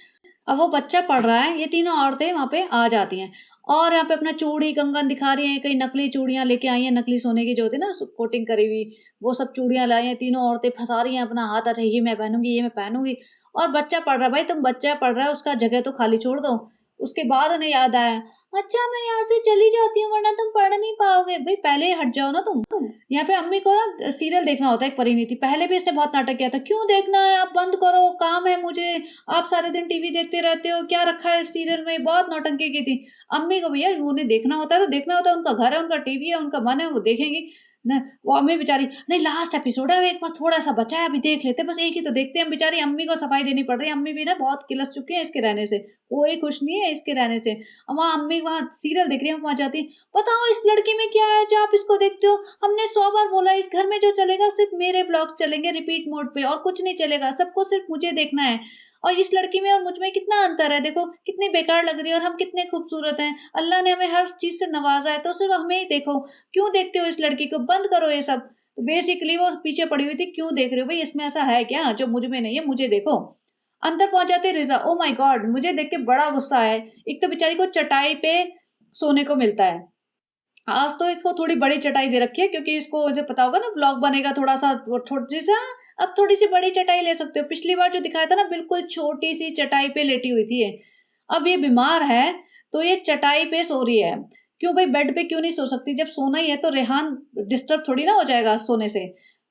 अब वो बच्चा पढ़ रहा है, ये तीनों औरतें वहाँ पे आ जाती हैं और यहाँ पे अपना चूड़ी, कंगन दिखा रही हैं, कई नकली चूड़ियाँ लेके आई हैं, नकली सोने की जो होती है ना कोटिंग करी हुई, वो सब चूड़ियाँ लाई हैं, तीनों औरतें फँसा रही हैं अपना हाथ, अच्छा ये मैं पहनूँगी, ये मैं पहनूँगी। और बच्चा पढ़ रहा है, भाई तुम बच्चा पढ़ रहा है, उसका जगह तो खाली छोड़ दो। उसके बाद उन्हें याद आया, अच्छा मैं यहाँ से चली जाती हूँ वरना तुम पढ़ नहीं पाओगे। भई पहले ही हट जाओ ना तुम। यहाँ पे अम्मी को ना सीरियल देखना होता है, एक परिणीति। पहले भी इसने बहुत नाटक किया था, क्यों देखना है? आप बंद करो, काम है मुझे। आप सारे दिन टीवी देखते रहते हो, क्या रखा है इस सीरियल में? बहुत नौटंकी की थी। अम्मी को भैया उन्हें देखना होता है तो देखना होता है, उनका घर है, उनका टीवी है, उनका मन है, वो देखेंगी। न वो अम्मी बेचारी, नहीं लास्ट एपिसोड है, एक बार थोड़ा-सा बचा है, अभी देख लेते हैं, बस एक ही तो देखते हैं। हम बेचारी अम्मी को सफाई देनी पड़ रही है, अम्मी भी ना बहुत किलस चुकी है इसके रहने से, कोई खुश नहीं है इसके रहने से। वहाँ अम्मी वहाँ सीरियल देख रही है, वहाँ जाती, बताओ इस लड़की में क्या है जो आप इसको देखते हो? हमने 100 बार बोला इस घर में जो चलेगा सिर्फ मेरे ब्लॉग्स चलेंगे रिपीट मोड पे और कुछ नहीं चलेगा, सबको सिर्फ मुझे देखना है। और इस लड़की में और मुझ में कितना अंतर है, देखो कितनी बेकार लग रही है और हम कितने खूबसूरत हैं। अल्लाह ने हमें हर चीज़ से नवाज़ा है तो सिर्फ हमें ही देखो। क्यों देखते हो इस लड़की को? बंद करो ये सब। तो बेसिकली वो पीछे पड़ी हुई थी, क्यों देख रहे हो भई, इसमें ऐसा है क्या जो मुझ में नहीं है, मुझे देखो। अंदर पहुँच जाती है रिज़ा, ओह माय गॉड! मुझे देख के बड़ा गुस्सा आया। एक तो बेचारी को चटाई पे सोने को मिलता है। आज तो इसको थोड़ी बड़ी चटाई दे रखी है क्योंकि इसको मुझे पता होगा ना व्लॉग बनेगा थोड़ा-सा वो जैसा अब थोड़ी-सी बड़ी चटाई ले सकते हो। पिछली बार जो दिखाया था ना बिल्कुल छोटी-सी चटाई पे लेटी हुई थी ये। अब ये बीमार है तो ये चटाई पे सो रही है। क्यों भई बेड पे क्यों नहीं सो सकती? जब सोना ही है तो रेहान डिस्टर्ब थोड़ी ना हो जाएगा सोने से।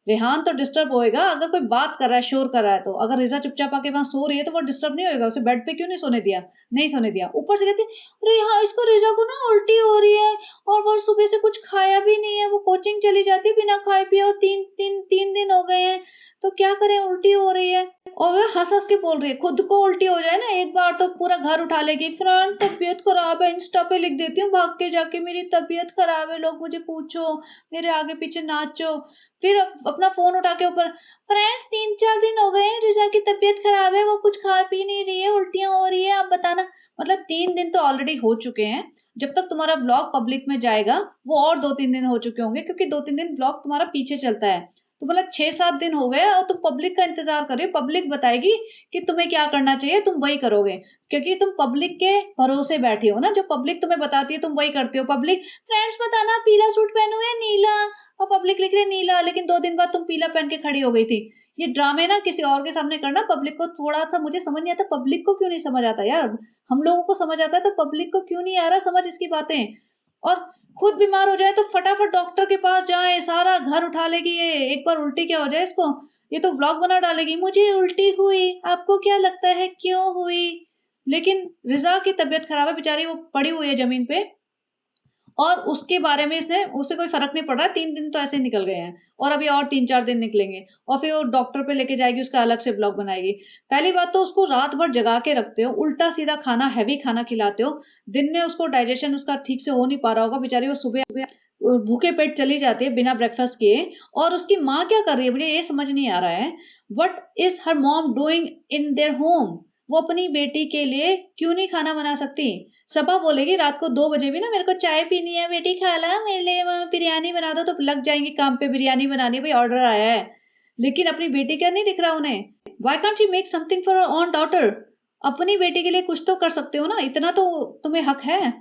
रेहान तो डिस्टर्ब होएगा अगर कोई बात कर रहा है, शोर कर रहा है तो। अगर रिज़ा चुपचाप आके वहाँ सो रही है तो वो डिस्टर्ब नहीं होएगा, उसे बेड पे क्यों नहीं सोने दिया? नहीं सोने दिया। ऊपर से कहती अरे हाँ, इसको रिज़ा को ना उल्टी हो रही है और वो सुबह से कुछ खाया भी नहीं है, वो कोचिंग चली जाती है बिना खाए पिए और 3 दिन हो गए हैं, तो क्या करें उल्टी हो रही है। और वो हँस-हँस के बोल रही है, खुद को उल्टी हो जाए ना एक बार तो पूरा घर उठा लेगी, फ्रेंड तबीयत खराब है, इंस्टा पे लिख देती हूँ भाग के जाके मेरी तबीयत खराब है, लोग मुझे पूछो, मेरे आगे पीछे नाचो। फिर अपना फ़ोन उठा के ऊपर, फ्रेंड्स 3-4 दिन हो गए हैं, रिज़ा की तबीयत खराब है, वो कुछ खा पी नहीं रही है, उल्टियाँ हो रही है, आप बताना। मतलब 3 दिन तो ऑलरेडी हो चुके हैं। जब तक तुम्हारा ब्लॉग पब्लिक में जाएगा, वो और 2-3 दिन हो चुके होंगे क्योंकि 2-3 दिन ब्लॉग तुम्हारा पीछे चलता है। तो मतलब 6-7 दिन हो गए और तुम पब्लिक का इंतज़ार कर रहे हो, पब्लिक बताएगी कि तुम्हें क्या करना चाहिए, तुम वही करोगे। क्योंकि तुम पब्लिक के भरोसे बैठे हो ना, जो पब्लिक तुम्हें बताती है तुम वही करते हो। पब्लिक फ्रेंड्स बताना पीला सूट पहनूँ या नीला? और पब्लिक लिख रही है नीला, लेकिन 2 दिन बाद तुम पीला पहन के खड़ी हो गई थी। ये ड्रामे ना किसी और के सामने करना, पब्लिक को थोड़ा-सा मुझे समझ नहीं आता, पब्लिक को क्यों नहीं समझ आता यार? हम लोगों को समझ आता है तो पब्लिक को क्यों नहीं आ रहा समझ इसकी बातें? और खुद बीमार हो जाए तो फटाफट डॉक्टर के पास जाए, सारा घर उठा लेगी ये, एक बार उल्टी क्या हो जाए इसको, ये तो व्लॉग बना डालेगी, मुझे उल्टी हुई, आपको क्या लगता है क्यों हुई? लेकिन रिज़ा की तबीयत खराब है, बेचारी वो पड़ी हुई है ज़मीन पे और उसके बारे में इसने उसे कोई फ़र्क नहीं पड़ रहा है, 3 दिन तो ऐसे ही निकल गए हैं और अभी और 3-4 दिन निकलेंगे और फिर वो डॉक्टर पे लेके जाएगी, उसका अलग से ब्लॉग बनाएगी। पहली बात तो उसको रात भर जगा के रखते हो, उल्टा-सीधा खाना, हेवी खाना खिलाते हो, दिन में उसको डाइजेशन उसका ठीक से हो नहीं पा रहा होगा, बेचारी वो सुबह भूखे पेट चली जाती है बिना ब्रेकफ़ास्ट किए और उसकी माँ क्या कर रही है, मुझे ये समझ नहीं आ रहा है, what is her mom doing in their home? वो अपनी बेटी के लिए क्यों नहीं खाना बना सकती? सबा बोलेगी रात को 2 बजे भी ना मेरे को चाय पीनी है बेटी खाला मेरे लिए बिरयानी बना दो तो लग जाएंगी काम पे बिरयानी बनानी भाई ऑर्डर आया है। लेकिन अपनी बेटी का नहीं दिख रहा उन्हें। Why can't you make something for your own daughter? अपनी बेटी के लिए कुछ तो कर सकते हो ना, इतना तो तुम्हें हक है।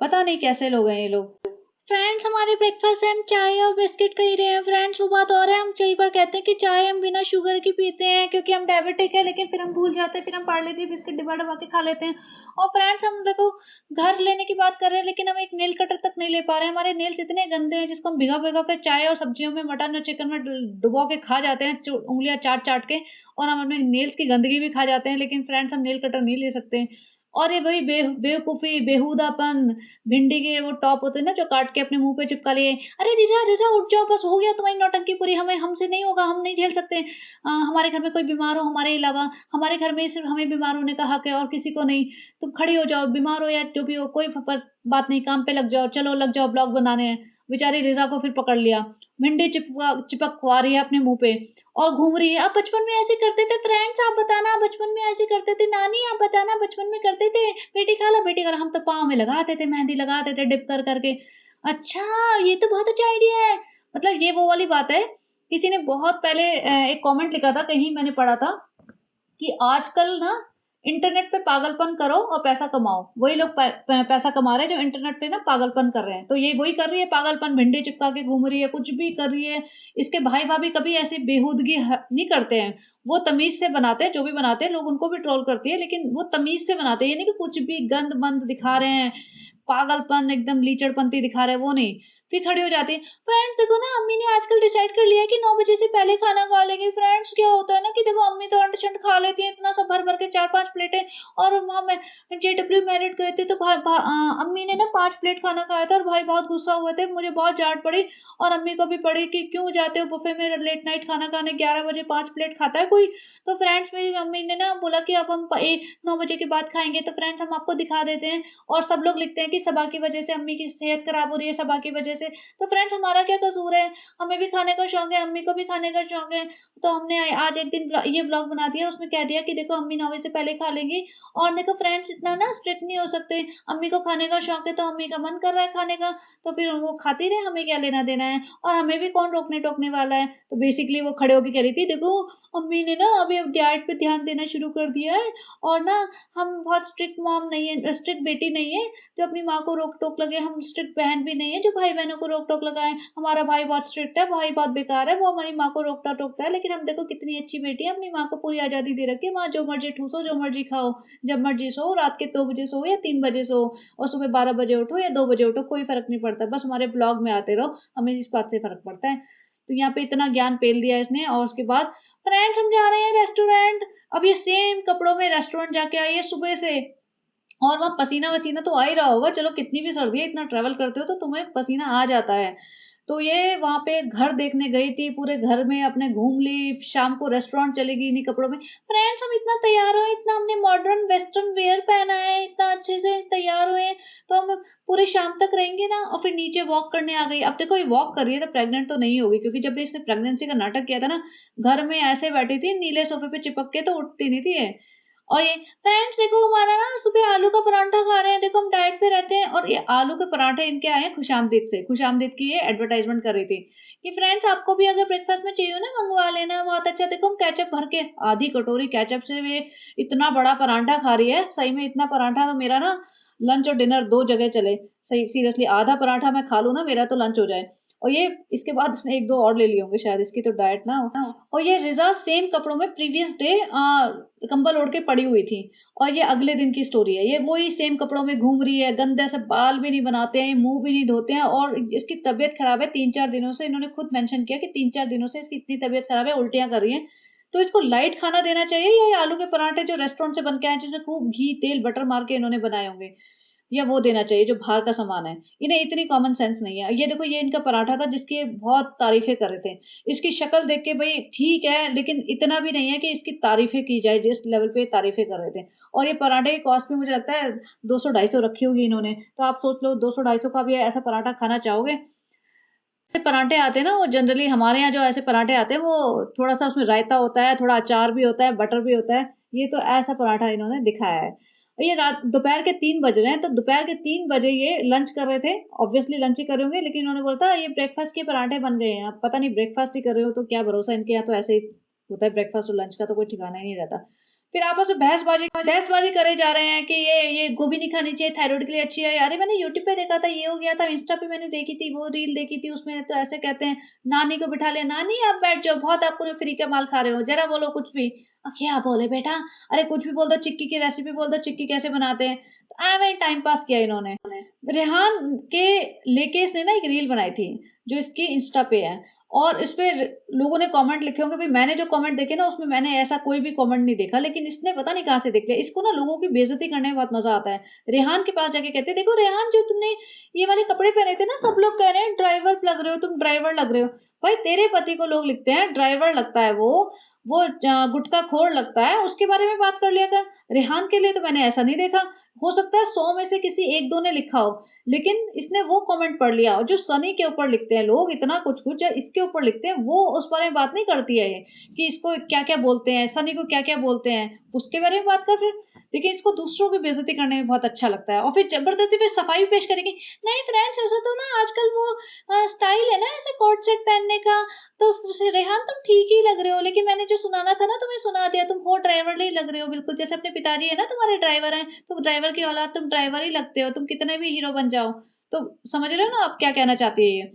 पता नहीं कैसे लोग हैं ये लोग। फ्रेंड्स हमारे ब्रेकफास्ट है हम चाय और बिस्किट खा ही रहे हैं फ्रेंड्स, वो बात और है, हम कई बार कहते हैं कि चाय हम बिना शुगर की पीते हैं क्योंकि हम डायबिटिक है, लेकिन फिर हम भूल जाते हैं, फिर हम पार्ले जी बिस्किट डिब्बा डब्बा के खा लेते हैं। और फ्रेंड्स हम देखो घर लेने की बात कर रहे हैं लेकिन हम एक नेल कटर तक नहीं ले पा रहे हैं, हमारे नेल्स इतने गंदे हैं जिसको हम भिगा भिगा के चाय और सब्जियों में मटन और चिकन में डुबो के खा जाते हैं उंगलियां चाट चाट के और हम अपने नेल्स की गंदगी भी खा जाते हैं, लेकिन फ्रेंड्स हम नेल कटर नहीं ले सकते। और ये वही बेवकूफ़ी, बेहुदापन, भिंडी के वो टॉप होते हैं ना जो काट के अपने मुँह पे चिपका लिए, "अरे रिजा, रिजा उठ जाओ बस हो गया तुम्हारी नौटंकी पूरी, हमें हमसे नहीं होगा, हम नहीं झेल सकते। हमारे घर में कोई बीमार हो हमारे अलावा, हमारे घर में सिर्फ़ हमें बीमार होने का हक है और किसी को नहीं। तुम खड़ी हो जाओ, बीमार हो या जो भी हो, कोई फ प बात नहीं, काम पे लग जाओ, चलो लग जाओ ब्लॉग बनाने।" बेचारी रिजा को फिर पकड़ लिया, भिंडी चिपकवा रही है अपने मुँह पे और घूम रही है, "आप बचपन में ऐसे करते थे फ्रेंड्स, आप बताना बचपन में ऐसे करते थे, नानी आप बताना बचपन में करते थे, बेटी खा ला, बेटी खा ला।" हम तो पाँव में लगाते थे, मेहंदी लगाते थे डिप कर करके। अच्छा, ये तो बहुत अच्छा आइडिया है। मतलब ये वो वाली बात है, किसी ने बहुत पहले एक कमेंट लिखा था, कहीं मैंने पढ़ा था कि आजकल ना इंटरनेट पे पागलपन करो और पैसा कमाओ। वही लोग पैसा कमा रहे हैं जो इंटरनेट पे ना पागलपन कर रहे हैं। तो ये वही कर रही है पागलपन, भिंडी चिपका के घूम रही है, कुछ भी कर रही है। इसके भाई-भाभी कभी ऐसी बेहूदगी नहीं करते हैं। वो तमीज़ से बनाते हैं, जो भी बनाते हैं, लोग उनको भी ट्रोल करती है, लेकिन वो तमीज़ से बनाते हैं। ये नहीं कि कुछ भी गंद-मंद दिखा रहे हैं, पागलपन एकदम लीचड़पंती दिखा रहे हैं, वो नहीं। फिर खड़ी हो जाती है, फ्रेंड्स देखो ना अम्मी ने आजकल डिसाइड कर लिया है कि 9 बजे से पहले खाना खा लेंगे। फ्रेंड्स क्या होता है ना कि देखो अम्मी तो अंट-शंट खा लेती हैं इतना सब भर-भर के 4-5 प्लेटें और वहाँ मैं जेडब्ल्यू मैरिट गए थे तो अम्मी ने ना 5 प्लेट खाना खाया था और भाई बहुत गुस्सा हुए थे। मुझे बहुत डाँट पड़ी और अम्मी को भी पड़ी कि क्यों जाते हो बुफे में लेट नाइट खाना खाने 11 बजे 5 प्लेट खाता है कोई? तो फ्रेंड्स मेरी मम्मी ने ना बोला कि अब हम 9 बजे के बाद खाएँगे तो फ्रेंड्स हम आपको दिखा देते हैं और सब लोग लिखते हैं कि सबा की वजह से अम्मी की सेहत खराब हो रही है, सबा की वजह से। तो फ्रेंड्स हमारा क्या कसूर है? हमें भी खाने का शौक है, अम्मी को भी खाने का शौक है। तो हमने आज एक दिन ये व्लॉग बना दिया, उसमें कह दिया कि देखो अम्मी 9 बजे से पहले खा लेंगी और देखो फ्रेंड्स इतना ना स्ट्रिक्ट नहीं हो सकते। अम्मी को खाने का शौक है तो अम्मी का मन कर रहा है खाने का, तो फिर वो खाती रहे, हमें क्या लेना-देना है और हमें भी कौन रोकने-टोकने वाला है। तो बेसिकली वो खड़े होके कह रही थी, देखो अम्मी ने ना अभी अब डाइट पे ध्यान देना शुरू कर दिया है और ना हम बहुत स्ट्रिक्ट मॉम नहीं है, स्ट्रिक्ट बेटी नहीं है जो अपनी माँ को रोक-टोक लगे, हम स्ट्रिक्ट बहन भी नहीं है जो भाई-बहनों को रोक-टोक लगाएँ। हमारा भाई बहुत स्ट्रिक्ट है, भाई बहुत बेकार है, वो हमारी माँ को रोकता-टोकता है, लेकिन हम देखो कितनी अच्छी बेटी है, अपनी माँ को पूरी आज़ादी दे रखी है, माँ जो मर्ज़ी ठूसो, जो मर्ज़ी खाओ, जब मर्ज़ी सोओ, रात के 2 बजे सोओ या 3 बजे सोओ और सुबह 12 बजे उठो या 2 बजे उठो, कोई फ़र्क नहीं पड़ता। बस हमारे ब्लॉग में आते रहो, हमें इस बात से फ़र्क पड़ता है। तो यहाँ पे इतना ज्ञान पेल दिया इसने और उसके बाद फ्रेंड्स हम जा रहे हैं रेस्टोरेंट, अब ये सेम कपड़ों में रेस्टोरेंट जाके आई है सुबह से और वहाँ पसीना-वसीना तो आ ही रहा होगा, चलो कितनी भी सर्दी है, इतना ट्रैवल करते हो तो तुम्हें पसीना आ जाता है। तो ये वहाँ पे घर देखने गई थी, पूरे घर में अपने घूम ली, शाम को रेस्टोरेंट चली गई इन्हीं कपड़ों में। फ्रेंड्स हम इतना तैयार हुए, इतना हमने मॉडर्न वेस्टर्न वियर पहना है, इतना अच्छे से तैयार हुए हैं, तो हम पूरी शाम तक रहेंगे ना और फिर नीचे वॉक करने आ गई। अब देखो ये वॉक कर रही है तो प्रेग्नेंट तो नहीं होगी क्योंकि जब इसने प्रेगनेंसी का नाटक किया था ना, घर में ऐसे बैठी थी नीले सोफे पे चिपक के तो उठती नहीं थी ये। और ये फ्रेंड्स देखो हमारा ना सुबह आलू का पराठा खा रहे हैं, देखो हम डाइट पे रहते हैं और ये आलू के पराठे इनके आए हैं खुशामदीद से। खुशामदीद की ये एडवर्टाइज़मेंट कर रही थी कि फ्रेंड्स आपको भी अगर ब्रेकफ़ास्ट में चाहिए हो ना मँगवा लेना बहुत अच्छा देखो हम केचअप भर के आधी कटोरी केचअप से ये इतना बड़ा पराठा खा रही है। सही में इतना पराठा तो मेरा ना लंच और डिनर 2 जगह चले। सही सीरियसली आधा पराठा मैं खा लूँ ना मेरा तो लंच हो जाए। और ये इसके बाद इसने 1-2 और ले लिए होंगे शायद इसकी तो डाइट ना हो। और ये रिज़ा सेम कपड़ों में प्रीवियस डे कंबल ओढ़ के पड़ी हुई थी और ये अगले दिन की स्टोरी है। ये वही सेम कपड़ों में घूम रही है, गंदे से बाल भी नहीं बनाते हैं, मुँह भी नहीं धोते हैं और इसकी तबीयत खराब है 3-4 दिनों से। इन्होंने खुद मेंशन किया कि 3-4 दिनों से इसकी इतनी तबीयत खराब है, उल्टियाँ कर रही हैं। तो इसको लाइट खाना देना चाहिए या ये आलू के पराठे जो रेस्टोरेंट से बन के आए हैं, जिसमें खूब घी, तेल, बटर मार के इन्होंने बनाए होंगे या वो देना चाहिए जो बाहर का सामान है। इन्हें इतनी कॉमन सेंस नहीं है। ये देखो ये इनका पराठा था जिसकी बहुत तारीफ़ें कर रहे थे। इसकी शक्ल देख के भई ठीक है, लेकिन इतना भी नहीं है कि इसकी तारीफ़ें की जाए जिस लेवल पे तारीफ़ें कर रहे थे। और ये पराठे की कॉस्ट भी मुझे लगता है 200-250 रखी होगी इन्होंने। तो आप सोच लो 200-250 का भी ऐसा पराठा खाना चाहोगे? ऐसे पराठे आते हैं ना वो जनरली हमारे यहाँ जो ऐसे पराठे आते हैं वो थोड़ा-सा उसमें रायता होता है, थोड़ा अचार भी होता है, बटर भी होता है। ये तो ऐसा पराठा इन्होंने दिखाया है। और ये रात दोपहर के 3 बज रहे हैं, तो दोपहर के 3 बजे ये लंच कर रहे थे। ऑब्वियसली लंच ही कर रहे होंगे, लेकिन इन्होंने बोला था ये ब्रेकफ़ास्ट के पराठे बन गए हैं। अब पता नहीं ब्रेकफ़ास्ट ही कर रहे हो तो क्या भरोसा इनके यहाँ तो ऐसे ही होता है ब्रेकफ़ास्ट और लंच का तो कोई ठिकाना ही नहीं रहता। फिर आपस में बहसबाजी करे जा रहे हैं कि ये गोभी नहीं खानी चाहिए, थायरॉइड के लिए अच्छी है। अरे मैंने यूट्यूब पे देखा था, ये हो गया था, इंस्टा पे मैंने देखी थी, वो रील देखी थी, उसमें तो ऐसे कहते हैं। नानी को बिठा लिया, "नानी आप बैठ जाओ, बहुत आप पूरे फ्री का माल खा रहे हो, ज़रा बोलो कुछ भी।" क्या बोले बेटा? अरे कुछ भी बोल दो, चिक्की की रेसिपी बोल दो, चिक्की कैसे बनाते हैं। तो ऐवें ही टाइम पास किया इन्होंने। रेहान के लेके इसने ना एक रील बनाई थी, जो इसके इंस्टा पे है और इस पे लोगों ने कमेंट लिखे होंगे, भाई मैंने जो कमेंट देखे ना उसमें मैंने ऐसा कोई भी कमेंट नहीं देखा, लेकिन इसने पता नहीं कहाँ से देख लिया। इसको ना लोगों की बेइज्जती करने में बहुत मजा आता है। रेहान के पास जाके कहते, देखो रेहान, जो तुमने ये वाले कपड़े पहने थे ना, सब लोग कह रहे हैं ड्राइवर लग रहे हो, तुम ड्राइवर लग रहे हो। भाई तेरे पति को लोग लिखते हैं ड्राइवर लगता है, वो गुटखा खोर लगता है, उसके बारे में बात कर लिया कर। रेहान के लिए तो मैंने ऐसा नहीं देखा। हो सकता है 100 में से किसी एक दो ने लिखा हो, लेकिन इसने वो कमेंट पढ़ लिया। और जो सनी के ऊपर लिखते हैं लोग इतना कुछ कुछ, इसके ऊपर लिखते हैं, वो उस बारे में बात नहीं करती है ये कि इसको क्या क्या बोलते हैं, सनी को क्या क्या बोलते हैं, उसके बारे में बात कर फिर। लेकिन इसको दूसरों की बेइज्जती करने में बहुत अच्छा लगता है, और फिर जबरदस्ती फिर सफाई पेश करेगी, नहीं फ्रेंड्स ऐसा तो ना आजकल वो स्टाइल है ना ऐसे कोट सेट पहनने का, तो रेहान तुम ठीक ही लग रहे हो, लेकिन मैंने जो सुनाना था ना तुम्हें सुना दिया, तुम हो ड्राइवर ही लग रहे हो, बिल्कुल जैसे अपने पिताजी है ना तुम्हारे ड्राइवर हैं, तुम ड्राइवर की औलाद, तुम ड्राइवर ही लगते हो, तुम कितने भी हीरो बन जाओ। तो समझ रहे हो ना आप क्या कहना चाहती है ये।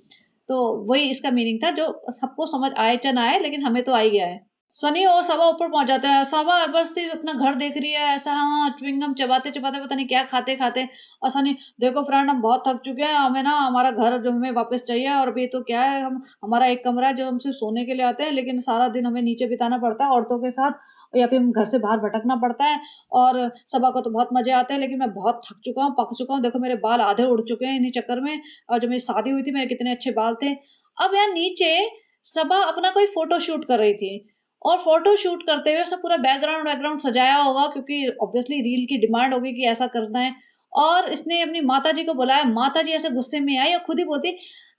तो वही इसका मीनिंग था, जो सबको समझ आए चाहे ना आए, लेकिन हमें तो आ ही गया है। सनी और सबा ऊपर पहुंच जाता है। सबा बस सिर्फ अपना घर देख रही है ऐसा, हाँ च्युइंगम चबाते चबाते पता नहीं क्या खाते खाते। और सनी, देखो फ्रेंड हम बहुत थक चुके हैं, हमें ना हमारा घर जो हमें वापस चाहिए, और अभी तो क्या है, हम हमारा एक कमरा है जो हम सिर्फ सोने के लिए आते हैं, लेकिन सारा दिन हमें नीचे बिताना पड़ता है औरतों के साथ, या फिर हम घर से बाहर भटकना पड़ता है। और सबा को तो बहुत मजे आते हैं, लेकिन मैं बहुत थक चुका हूँ, पक चुका हूँ, देखो मेरे बाल आधे उड़ चुके हैं इन्हीं चक्कर में, और जब मेरी शादी हुई थी मेरे कितने अच्छे बाल थे। अब यहाँ नीचे सबा अपना कोई फोटो शूट कर रही थी, और फोटो शूट करते हुए सब पूरा बैकग्राउंड बैकग्राउंड सजाया होगा, क्योंकि ऑब्वियसली रील की डिमांड होगी कि ऐसा करना है। और इसने अपनी माताजी को बुलाया, माताजी ऐसे गुस्से में आई और खुद ही बोलती,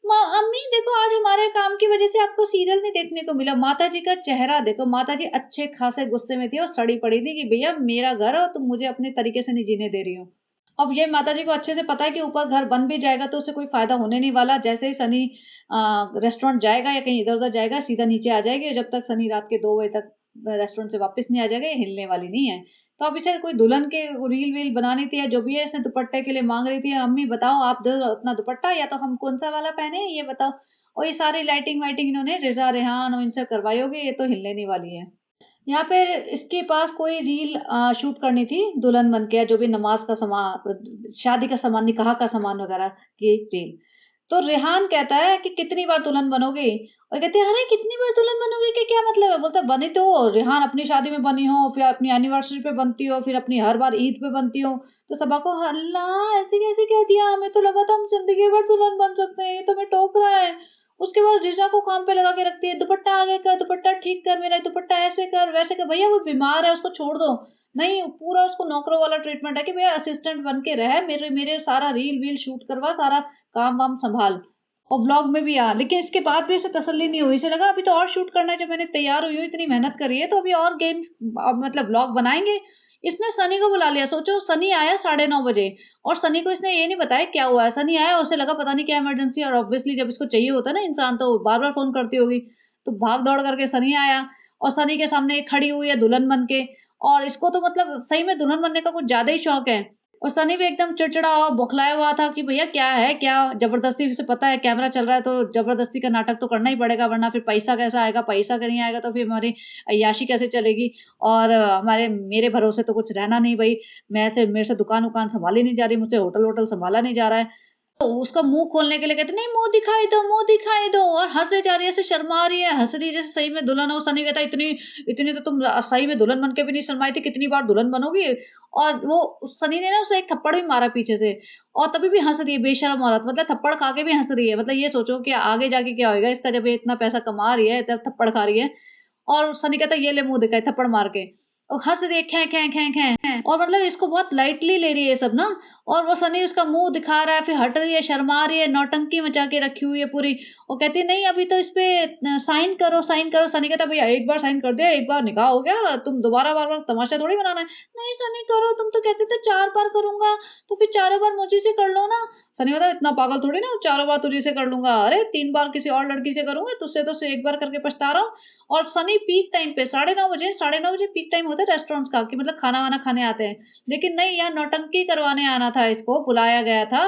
माँ अम्मी देखो आज हमारे काम की वजह से आपको सीरियल नहीं देखने को मिला। माताजी का चेहरा देखो, माताजी अच्छे खासे गुस्से में थी और सड़ी पड़ी थी कि भैया मेरा घर है और तुम मुझे अपने तरीके से नहीं जीने दे रही हो। अब ये माताजी को अच्छे से पता है कि ऊपर घर बन भी जाएगा तो उसे कोई फायदा होने नहीं वाला। जैसे ही सनी रेस्टोरेंट जाएगा या कहीं इधर-उधर जाएगा, सीधा नीचे आ जाएगी, और जब तक सनी रात के 2 बजे तक रेस्टोरेंट से वापस नहीं आ जाएगा, ये हिलने वाली नहीं है। तो अब इसे कोई दुल्हन के रील-वील बनानी थी या जो भी है, इसने दुपट्टे के लिए माँग रही थी, अम्मी बताओ आप दो अपना दुपट्टा, या तो हम कौन-सा वाला पहने ये बताओ। और ये सारी लाइटिंग-वाइटिंग इन्होंने रिज़ा, रेहान और इनसे करवाई होगी, ये तो हिलने नहीं वाली है। यहाँ पे इसके पास कोई रील शूट करनी थी दुल्हन बन के, या जो भी नमाज का सामान, शादी का सामान, निकाह का सामान वगैरह की रील। तो रेहान कहता है कि कितनी बार दुल्हन बनोगी, और कहते हैं अरे कितनी बार दुल्हन बनोगी के क्या मतलब है। बोलता है बनी तो हो, रेहान अपनी शादी में बनी हो, फिर अपनी एनिवर्सरी पे बनती हो, फिर अपनी हर बार ईद पे बनती हो। तो सबा को अल्लाह ऐसे कैसे कह दिया, हमें तो लगा था हम जिंदगी भर दुल्हन बन सकते हैं, ये तो हमें टोक रहा है। उसके बाद रिजा को काम पे लगा के रखती है, दुपट्टा आगे कर, दुपट्टा ठीक कर, मेरा दुपट्टा ऐसे कर वैसे कर। भैया वो बीमार है, उसको छोड़ दो। नहीं, पूरा उसको नौकरों वाला ट्रीटमेंट है कि भैया असिस्टेंट बन के रहे, मेरे मेरे सारा रील वील शूट करवा, सारा काम वाम संभाल, और व्लॉग में भी आ। लेकिन इसके बाद भी उसे तसल्ली नहीं हुई, इसे लगा अभी तो और शूट करना है, जब मैंने तैयार हुई हूँ इतनी मेहनत करी है तो अभी और गेम मतलब व्लॉग बनाएंगे। इसने सनी को बुला लिया। सोचो सनी आया 9:30 बजे, और सनी को इसने ये नहीं बताया क्या हुआ है। सनी आया, उसे लगा पता नहीं क्या इमरजेंसी, और ऑब्वियसली जब इसको चाहिए होता है ना इंसान, तो बार बार फोन करती होगी। तो भाग दौड़ करके सनी आया, और सनी के सामने खड़ी हुई है दुल्हन बन के, और इसको तो मतलब सही में दुल्हन बनने का कुछ ज्यादा ही शौक है। और सनी भी एकदम चिड़चिड़ा हुआ, बौखलाया हुआ था कि भैया क्या है क्या, जबरदस्ती, उसे पता है कैमरा चल रहा है तो जबरदस्ती का नाटक तो करना ही पड़ेगा, वरना फिर पैसा कैसा आएगा, पैसा नहीं आएगा तो फिर हमारी अय्याशी कैसे चलेगी। और हमारे मेरे भरोसे तो कुछ रहना नहीं भाई, मेरे से दुकान उकान संभाली नहीं जा रही, मुझसे होटल वोटल संभाला नहीं जा रहा है। तो उसका मुंह खोलने के लिए कहते नहीं मुंह दिखाई दो, मुंह दिखाई दो, और हंसे जा रही है, ऐसे शर्मा रही है, हंस रही है जैसे सही में दुल्हन हो। सनी कहता इतनी इतनी तो तुम सही में दुल्हन बन के भी नहीं शर्माई थी, कितनी बार दुल्हन बनोगी। और वो सनी ने ना उसे एक थप्पड़ भी मारा पीछे से, और तभी भी हंस रही है बेशर्म औरत, मतलब थप्पड़ खा के भी हंस रही है। मतलब ये सोचो कि आगे जाके क्या होगा इसका, जब ये इतना पैसा कमा रही है तब थप्पड़ खा रही है। और सनी कहता है ये ले मुंह दिखाए थप्पड़ मार के, और हंस रही है खे खे खे खे, और मतलब इसको बहुत लाइटली ले रही है ये सब ना। और वो सनी उसका मुंह दिखा रहा है, फिर हट रही है, शर्मा रही है, नौटंकी मचा के रखी हुई है पूरी। वो कहती है नहीं अभी तो इस पे साइन करो, साइन करो। सनी कहता भैया एक बार साइन कर दिया, एक बार निकाह हो गया, तुम दोबारा बार बार तमाशा थोड़ी बनाना है। नहीं सनी करो, तुम तो कहते थे 4 बार करूंगा, तो फिर चारों बार मुझे से कर लो ना। सनी कहता इतना पागल थोड़ी ना, 4 बार तुझे से कर लूंगा, अरे 3 बार किसी और लड़की से करूंगा, तुझसे तो एक बार करके पछता रहा हूँ। और सनी पीक टाइम पे 9:30 बजे, 9:30 बजे पीक टाइम होता है रेस्टोरेंट्स का, कि मतलब खाना वाना खाने आते हैं। लेकिन नहीं, यहाँ नौटंकी करवाने आना था, इसको बुलाया गया था।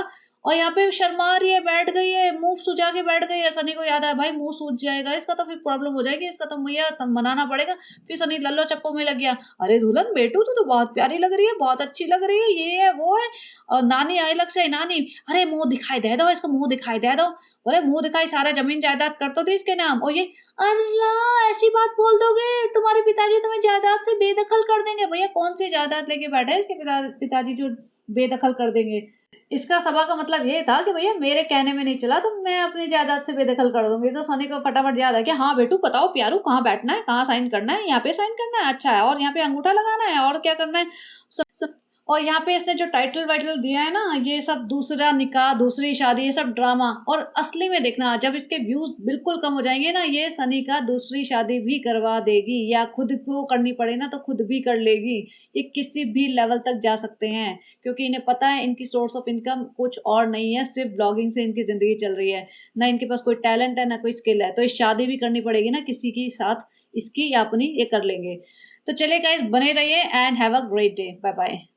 और यहाँ पे शर्मा रही है, बैठ गई है, मुंह सुजा के बैठ गई है। सनी को याद आया भाई मुंह सूज जाएगा इसका, तो फिर प्रॉब्लम हो जाएगी इसका, तो भैया मनाना पड़ेगा। फिर सनी लल्लो चप्पो में लग गया, अरे दुल्हन बेटू तू तो बहुत प्यारी लग रही है, बहुत अच्छी लग रही है, ये है वो है। और नानी आई अलग से, नानी, "अरे मुँह दिखाई दे दो, इसको मुँह दिखाई दे दो।" बोले, "मुँह दिखाई, सारा ज़मीन-जायदाद कर तो दी इसके नाम।" और ये, "अल्लाह! ऐसी बात बोल दोगे? तुम्हारे पिताजी तुम्हें जायदाद से बेदखल कर देंगे।" भैया कौन-सी जायदाद लेके बैठे हैं इसके पिताजी जो बेदखल कर देंगे? इसका सभा का मतलब ये था कि भैया मेरे कहने में नहीं चला तो मैं अपनी जायदाद से बेदखल कर दूँगी। तो सनी को फटाफट याद है कि हाँ बेटू बताओ प्यारू, कहाँ बैठना है? कहाँ साइन करना है? यहाँ पे साइन करना है? अच्छा है, और यहाँ पे अंगूठा लगाना है, और क्या करना है? सब और यहाँ पे इसने जो टाइटल वाइटल दिया है ना, ये सब दूसरा निकाह, दूसरी शादी, ये सब ड्रामा। और असली में देखना, जब इसके व्यूज़ बिल्कुल कम हो जाएँगे ना, ये सनी का दूसरी शादी भी करवा देगी, या खुद को करनी पड़े ना तो खुद भी कर लेगी। ये किसी भी लेवल तक जा सकते हैं, क्योंकि इन्हें पता है इनकी सोर्स ऑफ इनकम कुछ और नहीं है, सिर्फ़ ब्लॉगिंग से इनकी ज़िंदगी चल रही है। ना इनके पास कोई टैलेंट है, ना कोई स्किल है। तो ये शादी भी करनी पड़ेगी ना किसी के साथ, इसकी या अपनी, ये कर लेंगे। तो चलिए गाइज़, बने रहिए and have a great day. Bye bye.